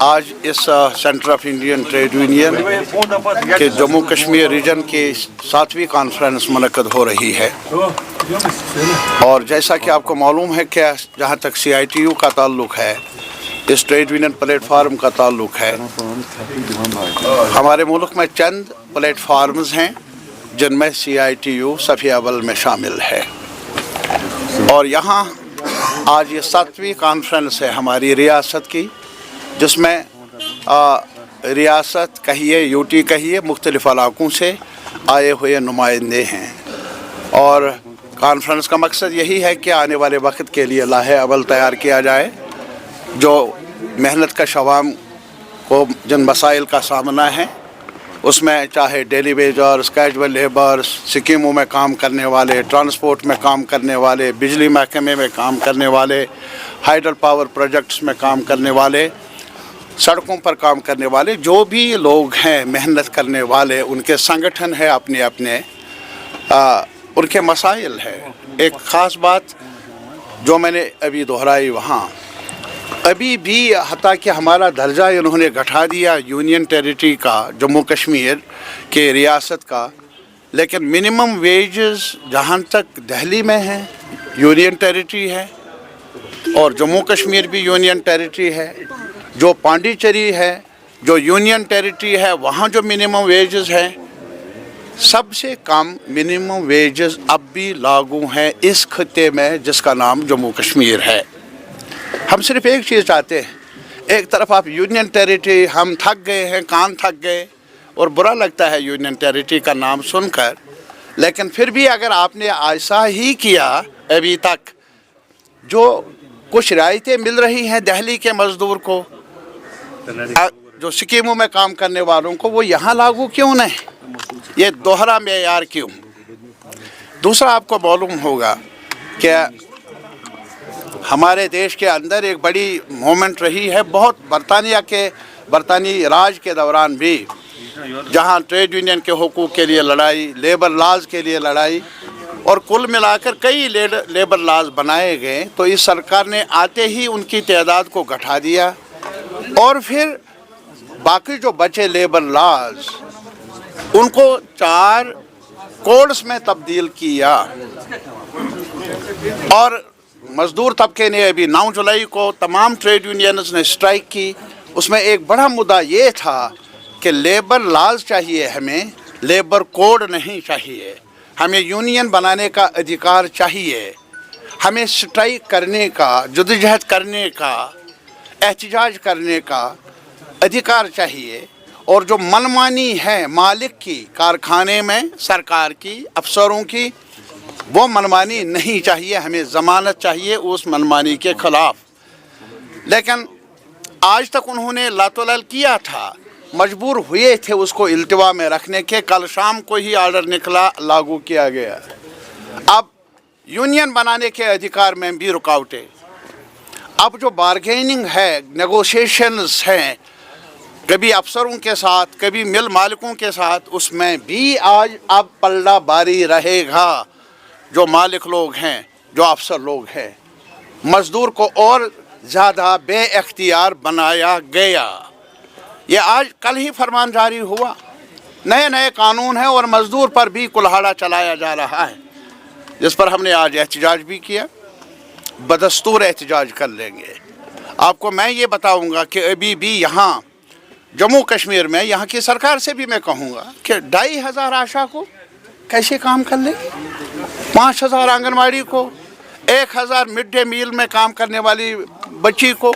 आज इस centre of Indian trade union के जम्मू कश्मीर रीजन की 7वीं कॉन्फ्रेंस मुनक्कद हो रही है। और जैसा कि आपको मालूम है कि जहाँ तक CITU का ताल्लुक़ है, इस ट्रेड यूनियन प्लेटफार्म का ताल्लुक़ है, हमारे मुल्क में चंद प्लेटफार्म्स हैं जिनमें CITU सफ़ी अव्वल में शामिल है। और यहाँ आज ये 7वीं कॉन्फ्रेंस है हमारी रियासत की, जिसमें रियासत कहिए, UT कहिए, मुख्तलिफ़ इलाक़ों से आए हुए नुमाइंदे हैं। और कॉन्फ्रेंस का मकसद यही है कि आने वाले वक्त के लिए लाहे अमल तैयार किया जाए, जो मेहनत कश अवाम को जिन मसाइल का सामना है, उसमें चाहे डेली वेजर्स, कैजुअल लेबर्स, स्कीमों में काम करने वाले, ट्रांसपोर्ट में काम करने वाले, बिजली महकमे में काम करने वाले, हाइडल पावर प्रोजेक्ट्स में काम करने वाले, सड़कों पर काम करने वाले, जो भी लोग हैं मेहनत करने वाले, उनके संगठन है अपने अपने, उनके मसाइल है। एक ख़ास बात जो मैंने अभी दोहराई, वहाँ अभी भी हत्ता कि हमारा दर्जा इन्होंने घटा दिया यूनियन टेरिटरी का, जम्मू कश्मीर के रियासत का, लेकिन मिनिमम वेजेस जहाँ तक दिल्ली में है यूनियन टेरिटरी है, और जम्मू कश्मीर भी यूनियन टेरिटरी है। जो पांडिचेरी है, जो यूनियन टेरिटरी है, वहाँ जो मिनिमम वेजेस हैं, सबसे कम मिनिमम वेजेस अब भी लागू हैं इस खत्ते में जिसका नाम जम्मू कश्मीर है। हम सिर्फ एक चीज़ चाहते हैं, एक तरफ आप यूनियन टेरिटरी, हम थक गए हैं, कान थक गए, और बुरा लगता है यूनियन टेरिटरी का नाम सुनकर, लेकिन फिर भी अगर आपने ऐसा ही किया अभी तक, जो कुछ रियायतें मिल रही हैं दिल्ली के मज़दूर को, जो स्कीमों में काम करने वालों को, वो यहाँ लागू क्यों नहीं? ये दोहरा मेयार क्यों? दूसरा, आपको मालूम होगा कि हमारे देश के अंदर एक बड़ी मूवमेंट रही है, बहुत बरतानी राज के दौरान भी, जहाँ ट्रेड यूनियन के हुकूक़ के लिए लड़ाई, लेबर लाज के लिए लड़ाई, और कुल मिलाकर कई लेबर लाज बनाए गए। तो इस सरकार ने आते ही उनकी तादाद को घटा दिया, और फिर बाकी जो बचे लेबर लाज, उनको 4 कोड्स में तब्दील किया। और मज़दूर तबके ने अभी 9 जुलाई को तमाम ट्रेड यूनियंस ने स्ट्राइक की। उसमें एक बड़ा मुद्दा ये था कि लेबर लाज चाहिए, हमें लेबर कोड नहीं चाहिए, हमें यूनियन बनाने का अधिकार चाहिए, हमें स्ट्राइक करने का, जद्दोजहद करने का, एहतजाज करने का अधिकार चाहिए। और जो मनमानी है मालिक की, कारखाने में सरकार की, अफसरों की, वो मनमानी नहीं चाहिए, हमें ज़मानत चाहिए उस मनमानी के ख़िलाफ़। लेकिन आज तक उन्होंने लातोलाल किया था, मजबूर हुए थे उसको इल्तिवा में रखने के। कल शाम को ही आर्डर निकला, लागू किया गया। अब यूनियन बनाने के अधिकार में भी रुकावटें। अब जो बारगेनिंग है, नेगोशिएशंस हैं, कभी अफसरों के साथ, कभी मिल मालिकों के साथ, उसमें भी आज अब पलड़ा बारी रहेगा। जो मालिक लोग हैं, जो अफसर लोग हैं, मज़दूर को और ज़्यादा बेइख्तियार बनाया गया। ये आज कल ही फरमान जारी हुआ, नए नए कानून हैं, और मज़दूर पर भी कुल्हाड़ा चलाया जा रहा है, जिस पर हमने आज एहतजाज भी किया। बदस्तूर एहतजाज कर लेंगे। आपको मैं ये बताऊंगा कि अभी भी यहाँ जम्मू कश्मीर में, यहाँ की सरकार से भी मैं कहूँगा कि 2500 आशा को कैसे काम कर ले, 5000 आंगनवाड़ी को, 1000 मिड डे मील में काम करने वाली बच्ची को।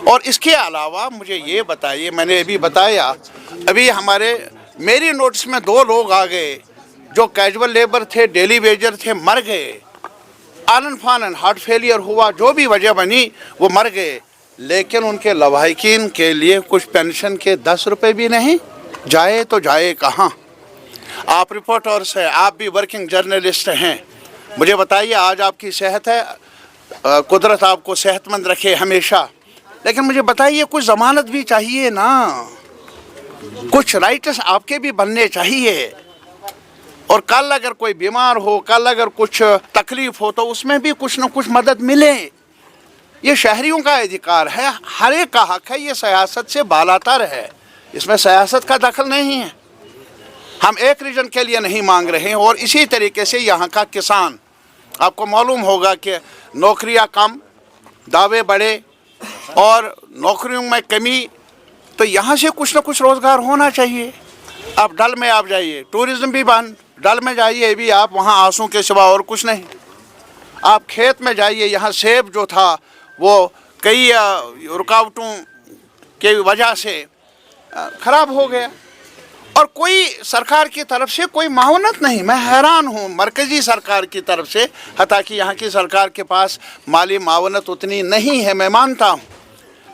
और इसके अलावा मुझे ये बताइए, मैंने अभी बताया, अभी मेरी नोटिस में 2 लोग आ गए जो कैजुअल लेबर थे, डेली वेजर थे, मर गए। आनन फानन हार्ट फेलियर हुआ, जो भी वजह बनी, वो मर गए। लेकिन उनके लवाहिकीन के लिए कुछ पेंशन के 10 रुपये भी नहीं। जाए तो जाए कहाँ? आप रिपोर्टर्स हैं, आप भी वर्किंग जर्नलिस्ट हैं, मुझे बताइए, आज आपकी सेहत है, कुदरत आपको सेहतमंद रखे हमेशा, लेकिन मुझे बताइए कुछ ज़मानत भी चाहिए ना, कुछ राइट्स आपके भी बनने चाहिए। और कल अगर कोई बीमार हो, कल अगर कुछ तकलीफ़ हो, तो उसमें भी कुछ न कुछ मदद मिले। یہ شہریوں کا ادھیکار ہے, ہر ایک کا حق ہے, یہ سیاست سے بالاتر ہے, اس میں سیاست کا دخل نہیں ہے. ہم ایک ریجن کے لیے نہیں مانگ رہے ہیں. اور اسی طریقے سے یہاں کا کسان, آپ کو معلوم ہوگا کہ نوکریاں کم, دعوے بڑے اور نوکریوں میں کمی, تو یہاں سے کچھ نہ کچھ روزگار ہونا چاہیے. آپ ڈل میں آپ جائیے, ٹورزم بھی بند, ڈل میں جائیے بھی آپ, وہاں آنسوں کے سوا اور کچھ نہیں. آپ کھیت میں جائیے, یہاں سیب جو تھا وہ کئی رکاوٹوں کی وجہ سے خراب ہو گیا, اور کوئی سرکار کی طرف سے کوئی معاونت نہیں. میں حیران ہوں مرکزی سرکار کی طرف سے, حتیٰ کہ یہاں کی سرکار کے پاس مالی معاونت اتنی نہیں ہے, میں مانتا ہوں,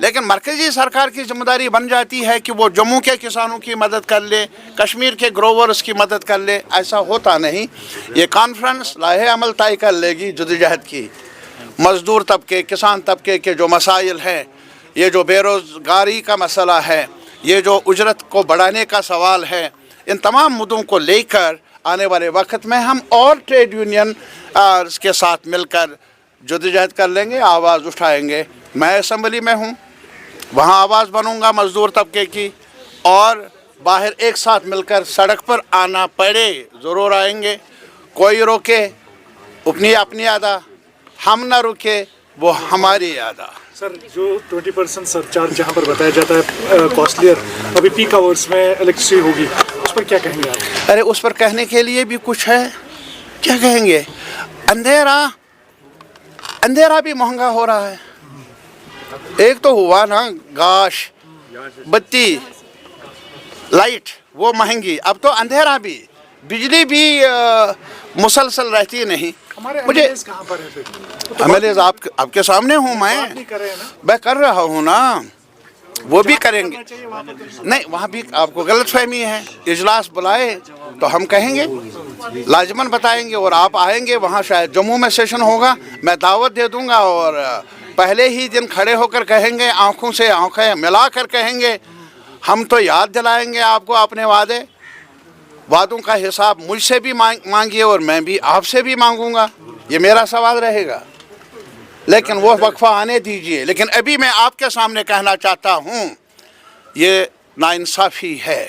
لیکن مرکزی سرکار کی ذمہ داری بن جاتی ہے کہ وہ جموں کے کسانوں کی مدد کر لے, کشمیر کے گروورز کی مدد کر لے. ایسا ہوتا نہیں. یہ کانفرنس لائحہ عمل طے کر لے گی جدوجہد کی. مزدور طبقے, کسان طبقے کے جو مسائل ہیں, یہ جو بے روزگاری کا مسئلہ ہے, یہ جو اجرت کو بڑھانے کا سوال ہے, ان تمام مدعوں کو لے کر آنے والے وقت میں ہم اور ٹریڈ یونین کے ساتھ مل کر جدوجہد کر لیں گے, آواز اٹھائیں گے. میں اسمبلی میں ہوں, وہاں آواز بنوں گا مزدور طبقے کی, اور باہر ایک ساتھ مل کر سڑک پر آنا پڑے ضرور آئیں گے. کوئی روکے اپنی ادا, ہم نہ رکے وہ ہماری ادا. سر جو 20% سرچارج جہاں پر بتایا جاتا ہے کاسٹلیئر, ابھی پیک آورس میں الیکٹریسٹی ہوگی, اس پر کیا کہیں گے آپ؟ ارے اس پر کہنے کے لیے بھی کچھ ہے, کیا کہیں گے. اندھیرا بھی مہنگا ہو رہا ہے. ایک تو ہوا نا گاش, بتی, لائٹ وہ مہنگی, اب تو اندھیرا بھی, بجلی بھی مسلسل رہتی نہیں. مجھے کہاں پر ہے ایم ایل ایز آپ کے سامنے ہوں, میں کر رہا ہوں نا, وہ بھی کریں گے. نہیں وہاں بھی آپ کو غلط فہمی ہے. اجلاس بلائے تو ہم کہیں گے, لازماً بتائیں گے, اور آپ آئیں گے. وہاں شاید جموں میں سیشن ہوگا, میں دعوت دے دوں گا, اور پہلے ہی دن کھڑے ہو کر کہیں گے, آنکھوں سے آنکھیں ملا کر کہیں گے. ہم تو یاد دلائیں گے آپ کو اپنے وعدوں کا حساب مجھ سے بھی مانگیے, اور میں بھی آپ سے بھی مانگوں گا. یہ میرا سوال رہے گا, لیکن وہ وقفہ آنے دیجئے. لیکن ابھی میں آپ کے سامنے کہنا چاہتا ہوں, یہ ناانصافی ہے.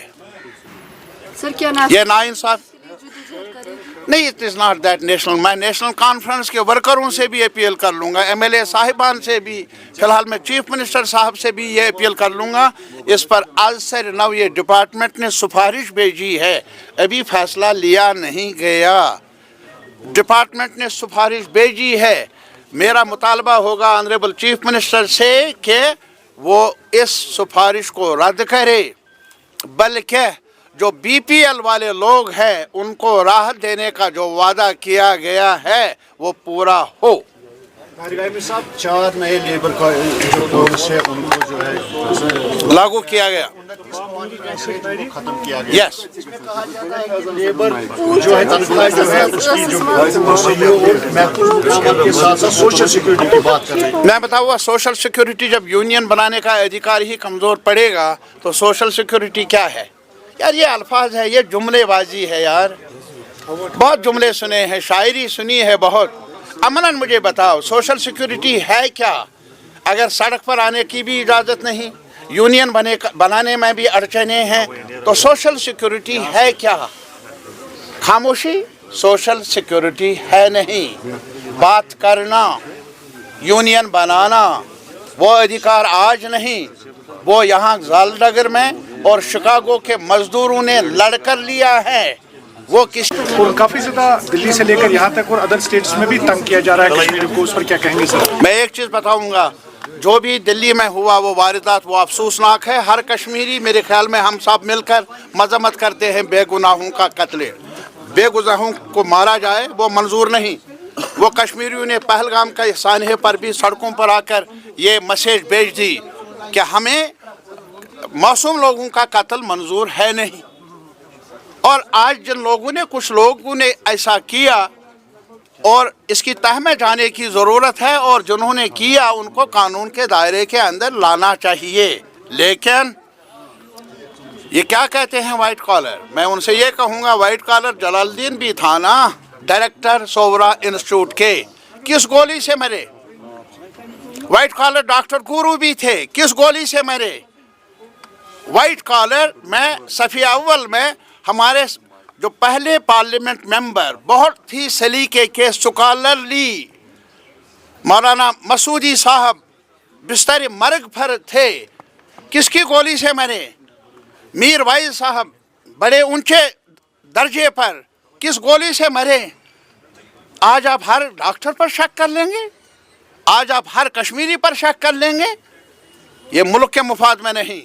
سر کیا یہ ناانصاف نہیں, it is not that national. میں نیشنل کانفرنس کے ورکروں سے بھی اپیل کر لوں گا, ایم ایل اے صاحبان سے بھی, فی الحال میں چیف منسٹر صاحب سے بھی یہ اپیل کر لوں گا. اس پر آج سے نو یہ ڈپارٹمنٹ نے سفارش بھیجی ہے, ابھی فیصلہ لیا نہیں گیا. ڈپارٹمنٹ نے سفارش بھیجی ہے. میرا مطالبہ ہوگا آنریبل چیف منسٹر سے کہ وہ اس سفارش کو رد کرے, بلکہ جو بی پی ایل والے لوگ ہیں ان کو راحت دینے کا جو وعدہ کیا گیا ہے وہ پورا ہو. صاحب 4 نئے لیبر کا جو کورس ہے ان کو جو ہے لاگو کیا گیا, ختم کیا گیا. یس. لیبر جو ہے تنخواہ جو ہے اس کی جو محفوظ کے ساتھ ساتھ سوشل سیکورٹی کی بات کر رہے ہیں. میں بتاؤں گا, سوشل سیکورٹی جب یونین بنانے کا ادھیکار ہی کمزور پڑے گا تو سوشل سیکورٹی کیا ہے یار. یہ الفاظ ہے, یہ جملے بازی ہے یار. بہت جملے سنے ہیں, شاعری سنی ہے بہت. امناً مجھے بتاؤ سوشل سیکورٹی ہے کیا؟ اگر سڑک پر آنے کی بھی اجازت نہیں, یونین بنانے میں بھی اڑچنیں ہیں, تو سوشل سیکورٹی ہے کیا؟ خاموشی سوشل سیکورٹی ہے نہیں. بات کرنا, یونین بنانا, وہ ادھیکار آج نہیں, وہ یہاں زالڈگر میں اور شکاگو کے مزدوروں نے لڑ کر لیا ہے. وہ اور کافی زیادہ دلی سے لے کر یہاں تک اور ادر سٹیٹس میں بھی تنگ کیا جا رہا ہے کشمیر کو, اس پر کیا کہیں گے سر؟ میں ایک چیز بتاؤں گا, جو بھی دلی میں ہوا وہ واردات وہ افسوسناک ہے. ہر کشمیری میرے خیال میں ہم سب مل کر مذمت کرتے ہیں بے گناہوں کا قتل. بے گناہوں کو مارا جائے وہ منظور نہیں. وہ کشمیریوں نے پہلگام کا سانحے پر بھی سڑکوں پر آ کر یہ میسیج بھیج دی کہ ہمیں معصوم لوگوں کا قتل منظور ہے نہیں. اور آج جن لوگوں نے, کچھ لوگوں نے ایسا کیا, اور اس کی تہ میں جانے کی ضرورت ہے, اور جنہوں نے کیا ان کو قانون کے دائرے کے اندر لانا چاہیے. لیکن یہ کیا کہتے ہیں وائٹ کالر, میں ان سے یہ کہوں گا وائٹ کالر جلال الدین بھی تھا نا, ڈائریکٹر سورا انسٹیٹیوٹ کے, کس گولی سے مرے؟ वाइट कॉलर डॉक्टर गुरु भी थे, किस गोली से मरे? वाइट कॉलर में सफ़िया अव्वल में हमारे जो पहले पार्लियामेंट मेंबर बहुत ही सलीके के स्कॉलर ली मौलाना मसूदी साहब बिस्तर मर्ग पर थे, किसकी गोली से मरे? मीर वाइज साहब बड़े ऊंचे दर्जे पर किस गोली से मरे? आज आप हर डॉक्टर पर शक कर लेंगे? आज आप हर कश्मीरी पर शक कर लेंगे? ये मुल्क के मुफाद में नहीं।